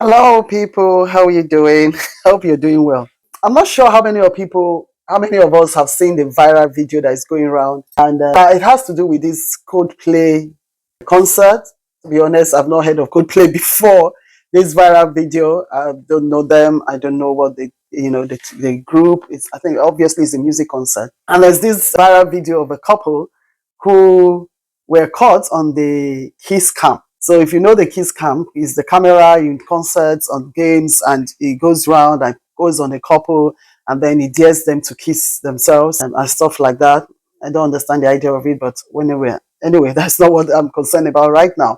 Hello, people. How are you doing? Hope you're doing well. I'm not sure how many of us have seen the viral video that is going around, and it has to do with this Coldplay concert. To be honest, I've not heard of Coldplay before. This viral video, I don't know them. I don't know what the group is. I think obviously it's a music concert, and there's this viral video of a couple who were caught on the kiss cam. So if you know the kiss cam, is the camera in concerts, on games, and it goes round and goes on a couple, and then it dares them to kiss themselves and stuff like that. I don't understand the idea of it, but anyway, that's not what I'm concerned about right now.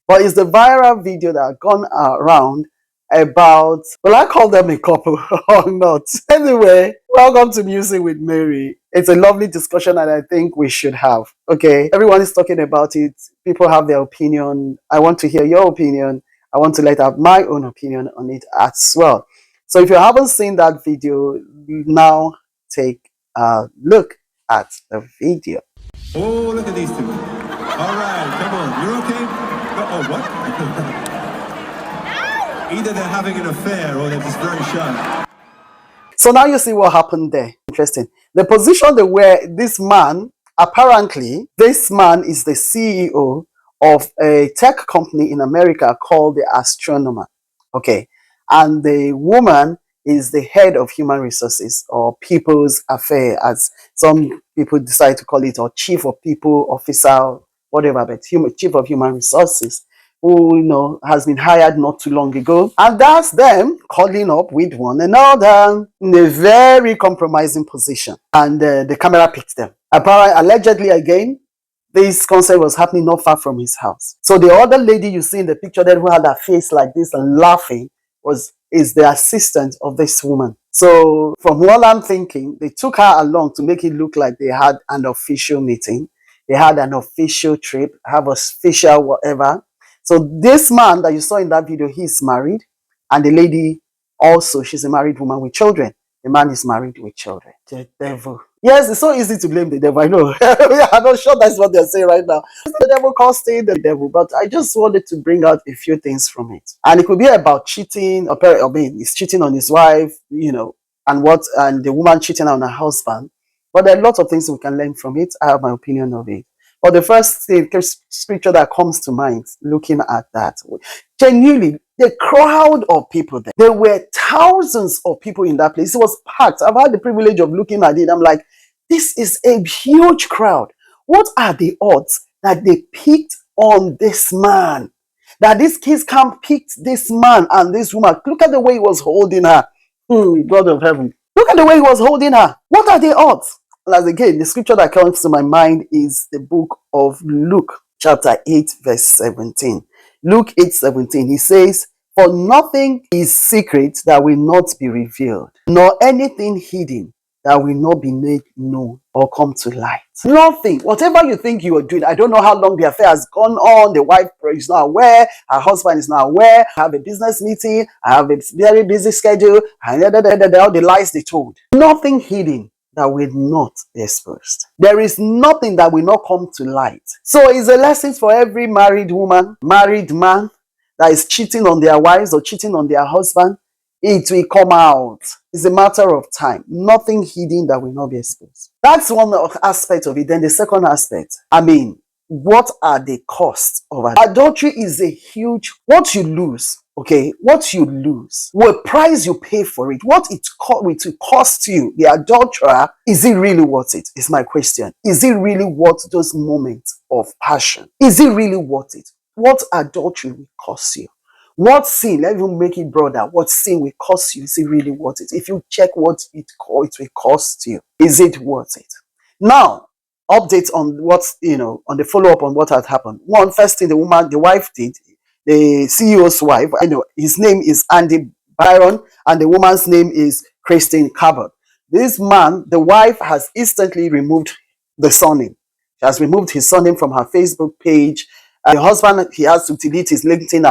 But it's the viral video that gone around about, well, I call them a couple or not. Anyway, welcome to Music with Mary. It's a lovely discussion and I think we should have. Okay, everyone is talking about it. People have their opinion. I want to hear your opinion. I want to let out my own opinion on it as well. So if you haven't seen that video, now take a look at the video. Oh, look at these two. All right, come on. You're okay? Oh, what? Either they're having an affair or they're just very shy. So now you see what happened there. Interesting. The position they were, this man, apparently, this man is the CEO of a tech company in America called the Astronomer. Okay. And the woman is the head of human resources or people's affair, as some people decide to call it, or chief of people, officer, whatever, but chief of human resources, who has been hired not too long ago, and that's them calling up with one another in a very compromising position, and the camera picked them. Apparently, allegedly again, this concert was happening not far from his house. So the other lady you see in the picture there who had her face like this and laughing is the assistant of this woman. So from what I'm thinking, they took her along to make it look like they had an official meeting. They had an official trip, have a official whatever. So this man that you saw in that video, he's married. And the lady also, she's a married woman with children. The man is married with children. The devil. Yes, it's so easy to blame the devil. I know. I'm not sure that's what they're saying right now. The devil can't stay the devil. But I just wanted to bring out a few things from it. And it could be about cheating. I mean, he's cheating on his wife, and the woman cheating on her husband. But there are lots of things we can learn from it. I have my opinion of it. But the first thing, scripture that comes to mind, looking at that, genuinely, the crowd of people there were thousands of people in that place. It was packed. I've had the privilege of looking at it. I'm like, this is a huge crowd. What are the odds that they picked on this man? That these kids can pick this man and this woman? Look at the way he was holding her. God of heaven. Look at the way he was holding her. What are the odds? And as again, the scripture that comes to my mind is the book of Luke, chapter 8, verse 17. Luke 8:17. He says, "For nothing is secret that will not be revealed, nor anything hidden that will not be made known or come to light." Nothing. Whatever you think you are doing, I don't know how long the affair has gone on. The wife is not aware. Her husband is not aware. I have a business meeting. I have a very busy schedule. And all the lies they told. Nothing hidden that will not be exposed. There is nothing that will not come to light. So it's a lesson for every married woman, married man that is cheating on their wives or cheating on their husband. It will come out. It's a matter of time. Nothing hidden that will not be exposed. That's one aspect of it. Then the second aspect, what are the costs of it? Adultery is a huge, what you lose, okay, what you lose, what price you pay for it, what it will cost you, the adulterer, is it really worth it? Is my question. Is it really worth those moments of passion? Is it really worth it? What adultery will cost you? What sin, let me make it broader, what sin will cost you? Is it really worth it? If you check what it will cost you, is it worth it? Now, updates on on the follow-up on what had happened. One, first thing the wife did, the CEO's wife, his name is Andy Byron, and the woman's name is Christine Cabot. This man, the wife has instantly removed the surname. She has removed his surname from her Facebook page. The husband, he has to delete his LinkedIn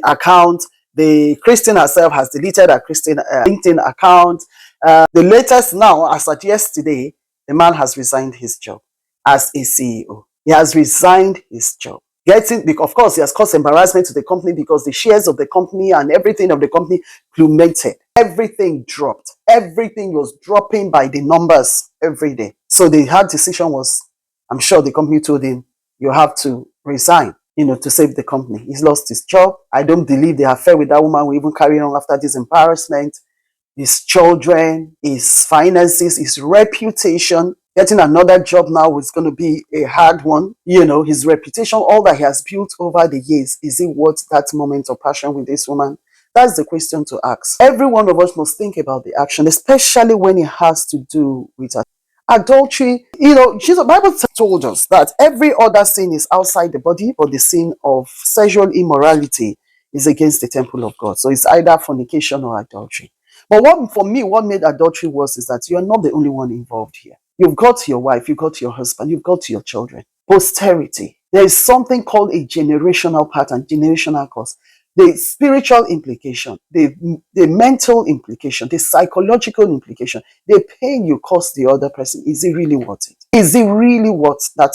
account. The Christine herself has deleted her LinkedIn account. The latest now, as at yesterday, the man has resigned his job as a CEO. He has resigned his job. Getting, because of course, he has caused embarrassment to the company because the shares of the company and everything of the company plummeted. Everything dropped. Everything was dropping by the numbers every day. So the hard decision was, I'm sure the company told him, you have to resign, to save the company. He's lost his job. I don't believe the affair with that woman will even carry on after this embarrassment. His children, his finances, his reputation. Getting another job now is going to be a hard one. His reputation, all that he has built over the years, is it worth that moment of passion with this woman? That's the question to ask. Every one of us must think about the action, especially when it has to do with adultery. Jesus, Bible told us that every other sin is outside the body, but the sin of sexual immorality is against the temple of God. So it's either fornication or adultery. But what made adultery worse is that you're not the only one involved here. You've got your wife, you've got your husband, you've got your children. Posterity. There is something called a generational pattern, generational cause. The spiritual implication, the mental implication, the psychological implication, the pain you cause the other person, is it really worth it? Is it really worth that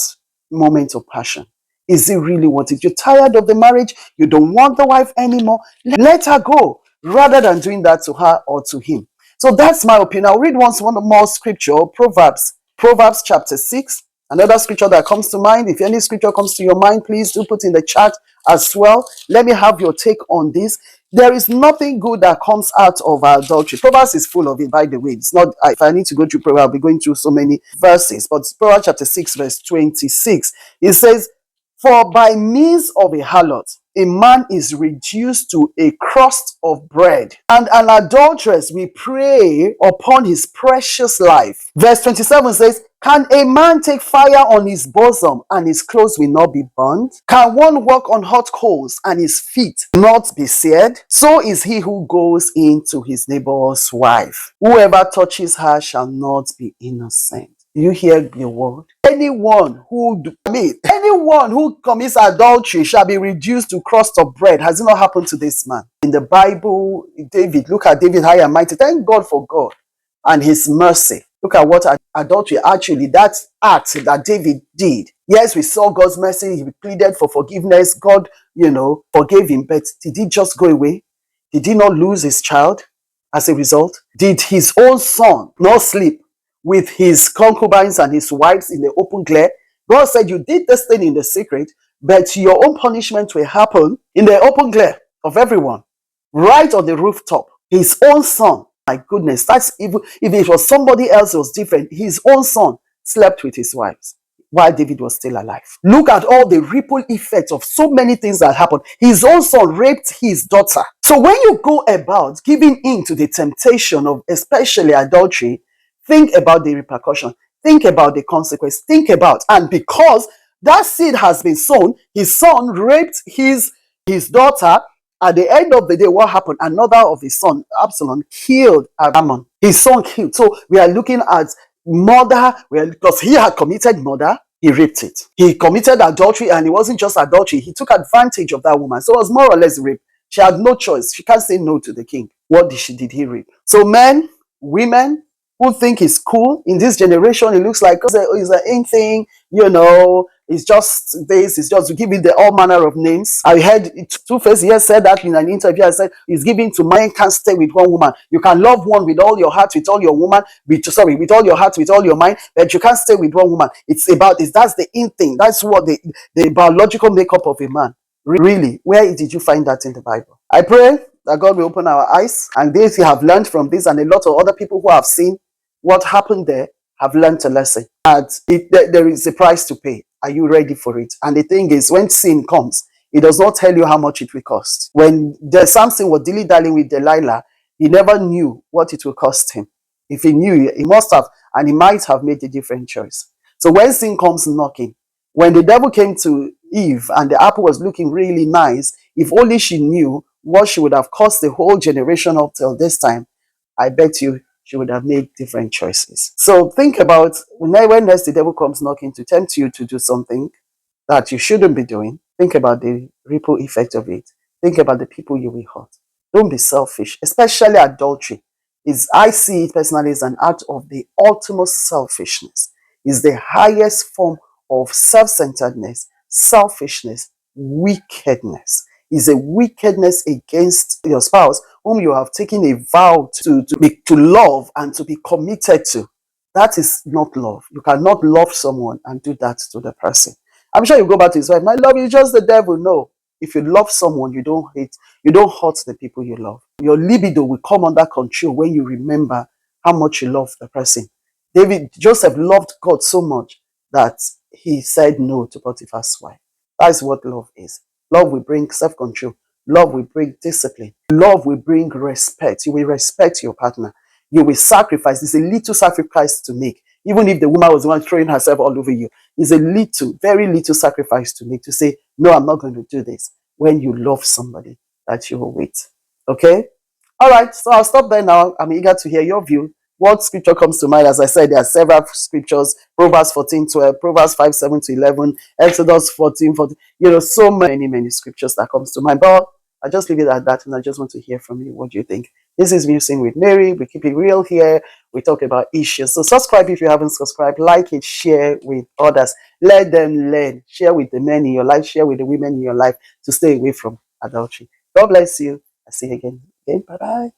moment of passion? Is it really worth it? You're tired of the marriage, you don't want the wife anymore, let her go, rather than doing that to her or to him. So that's my opinion. I'll read one more scripture, Proverbs chapter 6. Another scripture that comes to mind. If any scripture comes to your mind, please do put in the chat as well. Let me have your take on this. There is nothing good that comes out of adultery. Proverbs is full of it, by the way. It's not, if I need to go through Proverbs, I'll be going through so many verses. But Proverbs chapter 6, verse 26, it says, for by means of a harlot, a man is reduced to a crust of bread, and an adulteress will prey upon his precious life. Verse 27 says, can a man take fire on his bosom and his clothes will not be burned? Can one walk on hot coals and his feet not be seared? So is he who goes into his neighbor's wife. Whoever touches her shall not be innocent. Do you hear the word? Anyone who commits adultery shall be reduced to crust of bread. Has it not happened to this man? In the Bible, David, look at David high and mighty. Thank God for God and his mercy. Look at what adultery, actually, that act that David did. Yes, we saw God's mercy. He pleaded for forgiveness. God, forgave him. But did he just go away? Did he not lose his child as a result? Did his own son not sleep with his concubines and his wives in the open glare? God said, you did this thing in the secret, but your own punishment will happen in the open glare of everyone, right on the rooftop. His own son, my goodness, that's even if it was somebody else, it was different. His own son slept with his wives while David was still alive. Look at all the ripple effects of so many things that happened. His own son raped his daughter. So when you go about giving in to the temptation of especially adultery, think about the repercussion. Think about the consequence. Think about, and because that seed has been sown, his son raped his daughter. At the end of the day, what happened? Another of his son, Absalom, killed Ammon. His son killed. So we are looking at murder, because he had committed murder, he raped it. He committed adultery, and it wasn't just adultery. He took advantage of that woman. So it was more or less rape. She had no choice. She can't say no to the king. What did he rape? So men, women who think it's cool in this generation, it looks like it's an in thing, it's just this, it's just to give it the all manner of names. I heard Two-Face said that in an interview. I said, it's given to man can't stay with one woman. You can love one with all your heart, with all your woman, with all your heart, with all your mind, but you can't stay with one woman. That's the in thing. That's what the biological makeup of a man. Really, where did you find that in the Bible? I pray that God will open our eyes, and these who have learned from this, and a lot of other people who have seen what happened there have learned a lesson. And there is a price to pay. Are you ready for it? And the thing is, when sin comes, it does not tell you how much it will cost. When Samson was dilly-dallying with Delilah, he never knew what it will cost him. If he knew, he must have, and he might have made a different choice. So when sin comes knocking, when the devil came to Eve and the apple was looking really nice, if only she knew what she would have cost the whole generation up till this time, I bet you she would have made different choices. So think about when next the devil comes knocking to tempt you to do something that you shouldn't be doing. Think about the ripple effect of it. Think about the people you will hurt. Don't be selfish, especially adultery. I see it personally as an act of the ultimate selfishness. It's the highest form of self-centeredness, selfishness, wickedness. Is a wickedness against your spouse whom you have taken a vow to love and to be committed to. That is not love. You cannot love someone and do that to the person. I'm sure you go back to his wife. My love is just the devil. No. If you love someone, you don't hate, you don't hurt the people you love. Your libido will come under control when you remember how much you love the person. Joseph loved God so much that he said no to Potiphar's wife. That is what love is. Love will bring self-control. Love will bring discipline. Love will bring respect. You will respect your partner. You will sacrifice. It's a little sacrifice to make. Even if the woman was the one throwing herself all over you, it's a little, very little sacrifice to make to say, no, I'm not going to do this when you love somebody that you will wait. Okay? All right, so I'll stop there now. I'm eager to hear your view. What scripture comes to mind? As I said, there are several scriptures. Proverbs 14:12, Proverbs 5:7-11, Exodus 14:14. So many scriptures that comes to mind. But I just leave it at that, and I just want to hear from you. What do you think? This is Musing with Mary. We keep it real here. We talk about issues. So subscribe if you haven't subscribed. Like it, share with others. Let them learn. Share with the men in your life. Share with the women in your life to stay away from adultery. God bless you. I'll see you again. Bye-bye.